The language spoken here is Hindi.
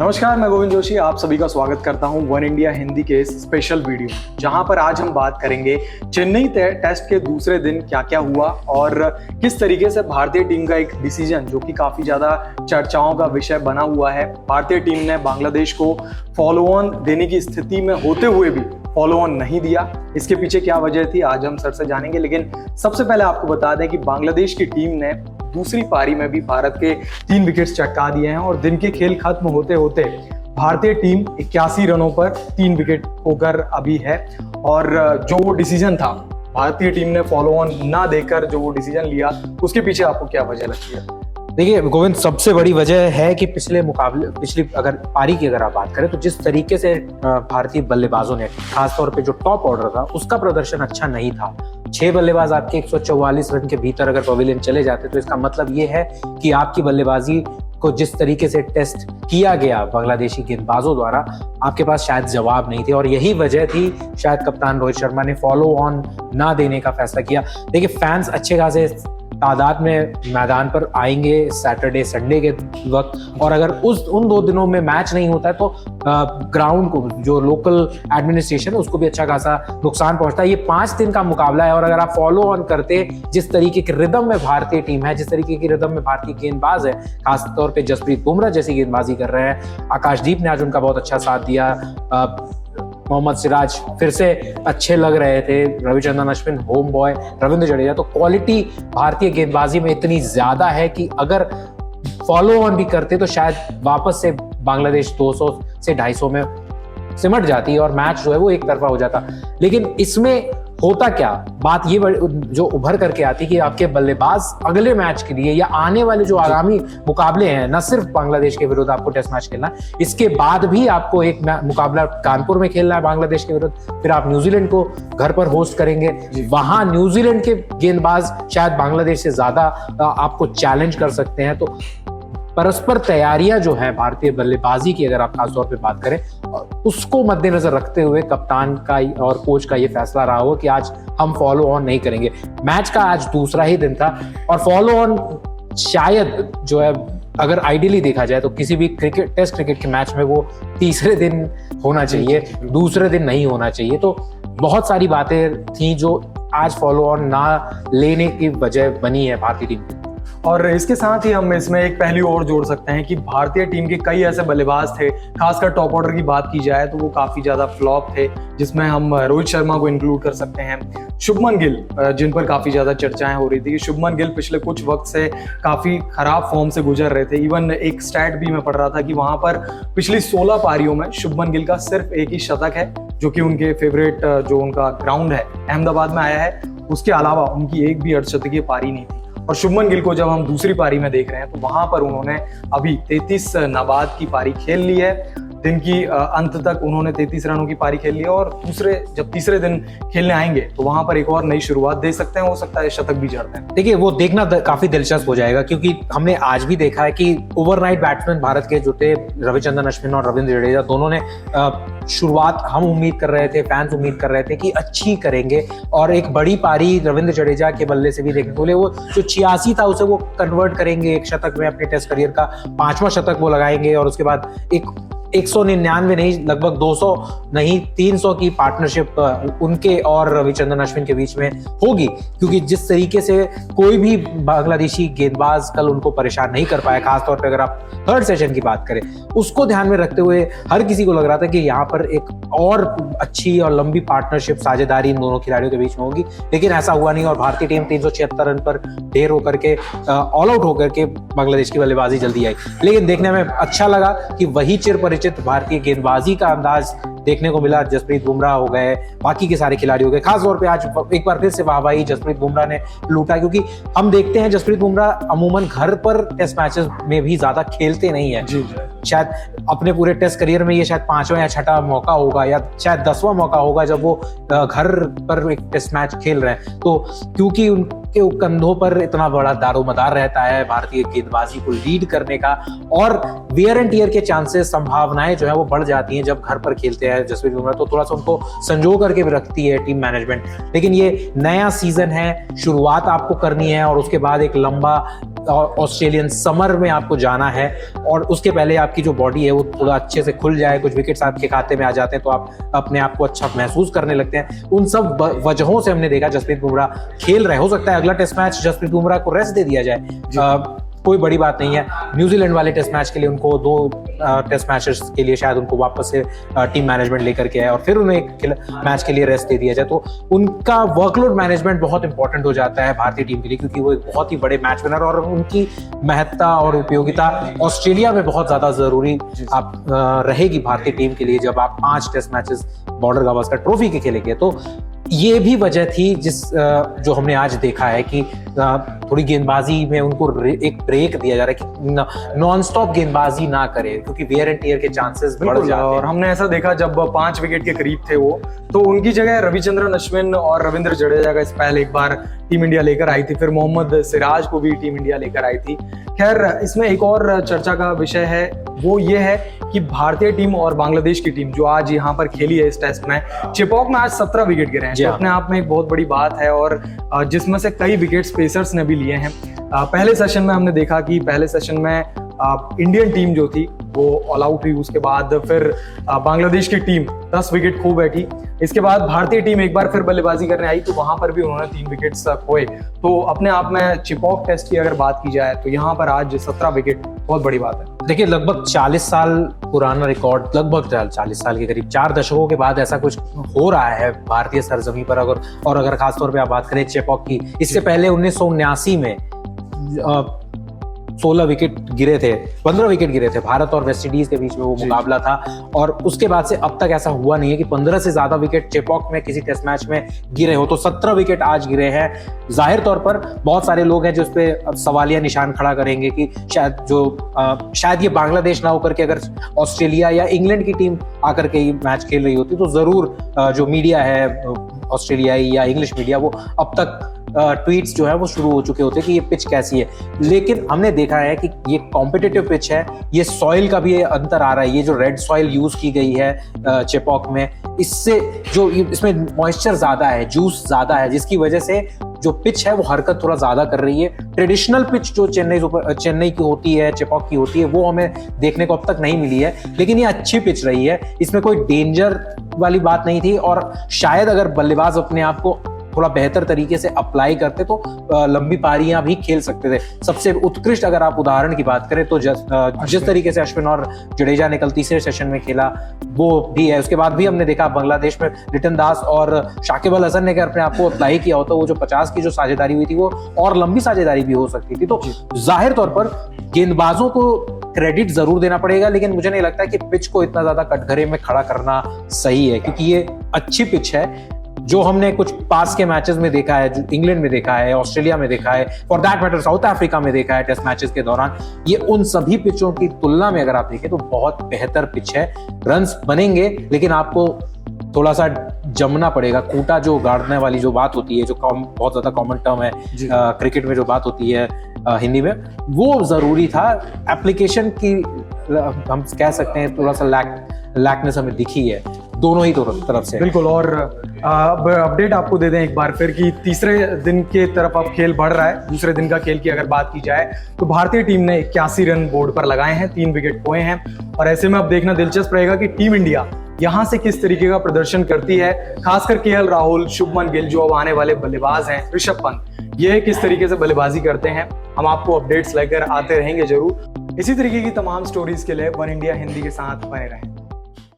नमस्कार, मैं गोविंद जोशी आप सभी का स्वागत करता हूं वन इंडिया हिंदी के इस स्पेशल वीडियो जहां पर आज हम बात करेंगे चेन्नई टेस्ट के दूसरे दिन क्या क्या हुआ और किस तरीके से भारतीय टीम का एक डिसीजन जो कि काफी ज्यादा चर्चाओं का विषय बना हुआ है। भारतीय टीम ने बांग्लादेश को फॉलो ऑन देने की स्थिति में होते हुए भी फॉलो ऑन नहीं दिया। इसके पीछे क्या वजह थी आज हम सर से जानेंगे, लेकिन सबसे पहले आपको बता दें कि बांग्लादेश की टीम ने दूसरी पारी में भी भारत के 3 विकेट्स चटका दिए हैं और दिन के खेल खत्म होते होते भारतीय टीम 81 रनों पर 3 विकेट होकर अभी है। और जो वो डिसीजन था भारतीय टीम ने फॉलो ऑन ना देकर जो वो डिसीजन लिया, उसके पीछे आपको क्या वजह लगती है? देखिए गोविंद, सबसे बड़ी वजह है कि पिछली अगर पारी की अगर आप बात करें तो जिस तरीके से भारतीय बल्लेबाजों ने खासतौर पे जो टॉप ऑर्डर था उसका प्रदर्शन अच्छा नहीं था। 6 बल्लेबाज आपके 144 रन के भीतर अगर पवेलियन चले जाते तो इसका मतलब ये है कि आपकी बल्लेबाजी को जिस तरीके से टेस्ट किया गया बांग्लादेशी गेंदबाजों द्वारा, आपके पास शायद जवाब नहीं थे और यही वजह थी शायद कप्तान रोहित शर्मा ने फॉलो ऑन ना देने का फैसला किया। देखिए, फैंस अच्छे खासे तादाद में मैदान पर आएंगे सैटरडे संडे के वक्त, और अगर उन 2 दिनों में मैच नहीं होता है तो ग्राउंड को, जो लोकल एडमिनिस्ट्रेशन है, उसको भी अच्छा खासा नुकसान पहुंचता है। ये 5 दिन का मुकाबला है और अगर आप फॉलो ऑन करते जिस तरीके के रिदम में भारतीय टीम है, जिस तरीके की रिदम में भारतीय गेंदबाज है, खासतौर पे जसप्रीत बुमराह जैसी गेंदबाजी कर रहे हैं, आकाशदीप ने आज उनका बहुत अच्छा साथ दिया, मोहम्मद सिराज फिर से अच्छे लग रहे थे, रविचंद्रन अश्विन, होम बॉय, रविंद्र जडेजा, तो क्वालिटी भारतीय गेंदबाजी में इतनी ज्यादा है कि अगर फॉलो ऑन भी करते तो शायद वापस से बांग्लादेश 200 से 250 में सिमट जाती और मैच जो है वो एक तरफा हो जाता। लेकिन इसमें होता क्या, बात ये जो उभर करके आती कि आपके बल्लेबाज अगले मैच के लिए या आने वाले जो आगामी मुकाबले हैं, न सिर्फ बांग्लादेश के विरुद्ध आपको टेस्ट मैच खेलना, इसके बाद भी आपको एक मुकाबला कानपुर में खेलना है बांग्लादेश के विरुद्ध, फिर आप न्यूजीलैंड को घर पर होस्ट करेंगे। वहां न्यूजीलैंड के गेंदबाज शायद बांग्लादेश से ज्यादा आपको चैलेंज कर सकते हैं। तो परस्पर तैयारियां जो है भारतीय बल्लेबाजी की अगर आप खासतौर पे बात करें, उसको मद्देनजर रखते हुए कप्तान का और कोच का ये फैसला रहा हो कि आज हम फॉलो ऑन नहीं करेंगे। मैच का आज दूसरा ही दिन था और फॉलो ऑन शायद जो है, अगर आइडियली देखा जाए तो किसी भी टेस्ट क्रिकेट के मैच में वो तीसरे दिन होना चाहिए, दूसरे दिन नहीं होना चाहिए। तो बहुत सारी बातें थी जो आज फॉलो ऑन ना लेने की वजह बनी है भारतीय टीम की। और इसके साथ ही हम इसमें एक पहलू और जोड़ सकते हैं कि भारतीय टीम के कई ऐसे बल्लेबाज थे, खासकर टॉप ऑर्डर की बात की जाए तो वो काफी ज्यादा फ्लॉप थे, जिसमें हम रोहित शर्मा को इंक्लूड कर सकते हैं, शुभमन गिल, जिन पर काफी ज्यादा चर्चाएं हो रही थी कि शुभमन गिल पिछले कुछ वक्त से काफी खराब फॉर्म से गुजर रहे थे। इवन एक स्टैट भी मैं पढ़ रहा था कि वहां पर पिछली 16 पारियों में शुभमन गिल का सिर्फ एक ही शतक है, जो कि उनके फेवरेट जो उनका ग्राउंड है अहमदाबाद में आया है। उसके अलावा उनकी एक भी अर्धशतकीय पारी नहीं थी। और शुभमन गिल को जब हम दूसरी पारी में देख रहे हैं तो वहां पर उन्होंने अभी 33 नाबाद की पारी खेल ली है। दिन की अंत तक उन्होंने 33 रनों की पारी खेल ली है और जब तीसरे दिन खेलने आएंगे तो वहां पर एक और नई शुरुआत दे सकते हैं, हो सकता है शतक भी जड़ दें। देखिए, वो देखना काफी दिलचस्प हो जाएगा क्योंकि हमने आज भी देखा है कि ओवरनाइट बैट्समैन भारत के जो थे रविचंद्रन अश्विन और रविंद्र जडेजा, दोनों ने शुरुआत हम उम्मीद कर रहे थे, फैंस उम्मीद कर रहे थे कि अच्छी करेंगे और एक बड़ी पारी रविंद्र जडेजा के बल्ले से भी देखने को मिले। वो जो 86 था उसे वो कन्वर्ट करेंगे एक शतक में, अपने टेस्ट करियर का 5वां शतक वो लगाएंगे और उसके बाद एक 199 नहीं, लगभग 200 नहीं 300 की पार्टनरशिप उनके और रविचंद्रन अश्विन के बीच में होगी, क्योंकि जिस तरीके से कोई भी बांग्लादेशी गेंदबाज कल उनको परेशान नहीं कर पाया, खासतौर पे अगर आप थर्ड सेशन की बात करें, उसको ध्यान में रखते हुए हर किसी को लग रहा था कि यहाँ पर एक और अच्छी और लंबी पार्टनरशिप, साझेदारी इन दोनों खिलाड़ियों के बीच में होगी। लेकिन ऐसा हुआ नहीं और भारतीय टीम 376 रन पर ढेर होकर के ऑल आउट होकर के बांग्लादेश की बल्लेबाजी जल्दी आई। लेकिन देखने में अच्छा लगा कि वही चिर भारतीय गेंदबाजी का अंदाज देखने को मिला। जसप्रीत बुमराह हो गए, बाकी के सारे खिलाड़ी हो गए, खास तौर पे आज एक बार फिर से वाहवाही जसप्रीत बुमराह ने लूटा, क्योंकि हम देखते हैं जसप्रीत बुमराह अमूमन घर पर टेस्ट मैचेस में भी ज्यादा खेलते नहीं है। शायद अपने पूरे टेस्ट करियर में ये शायद 5वां या 6वां मौका होगा या शायद 10वां मौका होगा जब वो घर पर एक टेस्ट मैच खेल रहे हैं। तो क्योंकि उनके कंधों पर इतना बड़ा दारोमदार रहता है भारतीय गेंदबाजी को लीड करने का, और वियर एंड टियर के चांसेस, संभावनाएं जो है वो बढ़ जाती हैं जब घर पर खेलते हैं जसप्रीत बुमराह, तो थोड़ा सा उनको संजो करके भी रखती है टीम मैनेजमेंट। लेकिन ये नया सीजन है, शुरुआत आपको करनी है और उसके बाद एक लंबा ऑस्ट्रेलियन समर में आपको जाना है और उसके पहले आपकी जो बॉडी है वो थोड़ा अच्छे से खुल जाए, कुछ विकेट्स आपके खाते में आ जाते हैं तो आप अपने आप को अच्छा महसूस करने लगते हैं। उन सब वजहों से हमने देखा जसप्रीत बुमराह खेल रहे। हो सकता है अगला टेस्ट मैच जसप्रीत बुमराह को रेस्ट दे दिया जाए, कोई बड़ी बात नहीं है। न्यूजीलैंड वाले टेस्ट मैच के लिए उनको 2 टेस्ट मैचेस के लिए शायद उनको वापस से टीम मैनेजमेंट लेकर के आए और फिर उन्हें एक मैच के लिए रेस्ट दे दिया जाए, तो उनका वर्कलोड मैनेजमेंट बहुत इंपॉर्टेंट हो जाता है भारतीय टीम के लिए, क्योंकि वो एक बहुत ही बड़े मैच विनर और उनकी महत्ता और उपयोगिता ऑस्ट्रेलिया में बहुत ज्यादा जरूरी रहेगी भारतीय टीम के लिए। जब आप 5 test matches Border Gavaskar trophy के खेलेंगे, तो ये भी वजह थी जो हमने आज देखा है कि थोड़ी गेंदबाजी में उनको एक ब्रेक दिया जा रहा है कि नॉन स्टॉप गेंदबाजी ना करे, क्योंकि वेयर एंड टीयर के चांसेस बढ़ जाते हैं। और हमने ऐसा देखा जब 5 विकेट के करीब थे वो, तो उनकी जगह रविचंद्रन अश्विन और रविंद्र जडेजा का स्पेल एक बार टीम इंडिया लेकर आई थी, फिर मोहम्मद सिराज को भी टीम इंडिया लेकर आई थी। खैर, इसमें एक और चर्चा का विषय है, वो ये है कि भारतीय टीम और बांग्लादेश की टीम जो आज यहाँ पर खेली है इस टेस्ट में, चेपॉक में आज 17 विकेट गिरे हैं, जो अपने आप में एक बहुत बड़ी बात है और जिसमें से कई विकेट्स पेसर्स ने भी लिए हैं। पहले सेशन में हमने देखा कि पहले सेशन में इंडियन टीम जो थी वो ऑल आउट हुई, उसके बाद फिर बांग्लादेश की टीम 10 विकेट खो बैठी। इसके बाद भारतीय टीम एक बार फिर बल्लेबाजी करने आई तो वहां पर भी उन्होंने 3 विकेट्स खोए। तो अपने आप में चिपॉक टेस्ट की अगर बात की जाए तो यहाँ पर आज 17 विकेट बहुत बड़ी बात है। देखिए, लगभग 40 साल पुराना रिकॉर्ड, लगभग 40 साल के करीब 4 दशकों के बाद ऐसा कुछ हो रहा है भारतीय सरजमी पर। अगर खासतौर पे आप बात करें चेपॉक की, इससे पहले 1979 में 16 विकेट गिरे थे, 15 विकेट गिरे थे, भारत और वेस्ट इंडीज के बीच में वो मुकाबला था। और उसके बाद से अब तक ऐसा हुआ नहीं है कि 15 से ज्यादा विकेट चेपॉक में किसी टेस्ट मैच में गिरे हो। तो 17 विकेट आज गिरे हैं। जाहिर तौर पर बहुत सारे लोग हैं जो इस पे सवालिया निशान खड़ा करेंगे कि शायद ये बांग्लादेश ना होकर के अगर ऑस्ट्रेलिया या इंग्लैंड की टीम आकर के मैच खेल रही होती तो जरूर जो मीडिया है ऑस्ट्रेलियाई या इंग्लिश मीडिया, वो अब तक ट्वीट्स जो है वो शुरू हो चुके होते कि ये पिच कैसी है। लेकिन हमने देखा है कि ये कॉम्पिटिटिव पिच है, ये सॉइल का भी अंतर आ रहा है। ये जो रेड सॉइल यूज की गई है चेपॉक में, इससे जो इसमें मॉइस्चर ज्यादा है, जूस ज्यादा है, जिसकी वजह से जो पिच है वो हरकत थोड़ा ज्यादा कर रही है। ट्रेडिशनल पिच जो चेन्नई की होती है, चेपॉक की होती है, वो हमें देखने को अब तक नहीं मिली है। लेकिन ये अच्छी पिच रही है, इसमें कोई डेंजर वाली बात नहीं थी और शायद अगर बल्लेबाज अपने आप को थोड़ा बेहतर तरीके से अप्लाई करते तो लंबी पारियां भी खेल सकते थे। सबसे उत्कृष्ट अगर आप उदाहरण की बात करें तो जिस तरीके से अश्विन और जडेजा ने कल तीसरे सेशन में खेला वो भी है। उसके बाद भी हमने देखा बांग्लादेश में लिटन दास और शाकिब अल हसन ने अगर अपने आप को अप्लाई किया होता, वो जो 50 की जो साझेदारी हुई थी वो और लंबी साझेदारी भी हो सकती थी। तो जाहिर तौर पर गेंदबाजों को क्रेडिट जरूर देना पड़ेगा, लेकिन मुझे नहीं लगता कि पिच को इतना ज्यादा कटघरे में खड़ा करना सही है, क्योंकि ये अच्छी पिच है। जो हमने कुछ पास के मैचेस में देखा है, जो इंग्लैंड में देखा है, ऑस्ट्रेलिया में देखा है, for that matter south Africa में देखा है टेस्ट मैचेस के दौरान, ये उन सभी पिचों की तुलना में अगर आप देखें तो बहुत बेहतर पिच है। रन्स बनेंगे, लेकिन आपको थोड़ा सा जमना पड़ेगा। कूटा जो गाड़ने वाली जो बात होती है, जो बहुत ज्यादा कॉमन टर्म है क्रिकेट में जो बात होती है हिंदी में, वो जरूरी था। एप्लीकेशन की हम कह सकते हैं थोड़ा सा लैकनेस हमें दिखी है दोनों ही तरफ से। बिल्कुल। और अब अपडेट आपको दे दें एक बार फिर कि तीसरे दिन के तरफ अब खेल बढ़ रहा है। दूसरे दिन का खेल की अगर बात की जाए तो भारतीय टीम ने 81 रन बोर्ड पर लगाए हैं, 3 विकेट खोए हैं। और ऐसे में अब देखना दिलचस्प रहेगा कि टीम इंडिया यहाँ से किस तरीके का प्रदर्शन करती है, खासकर केएल राहुल, शुभमन गिल जो अब आने वाले बल्लेबाज हैं, ऋषभ पंत, ये किस तरीके से बल्लेबाजी करते हैं। हम आपको अपडेट्स लेकर आते रहेंगे जरूर। इसी तरीके की तमाम स्टोरीज के लिए वन इंडिया हिंदी के साथ बने रहें।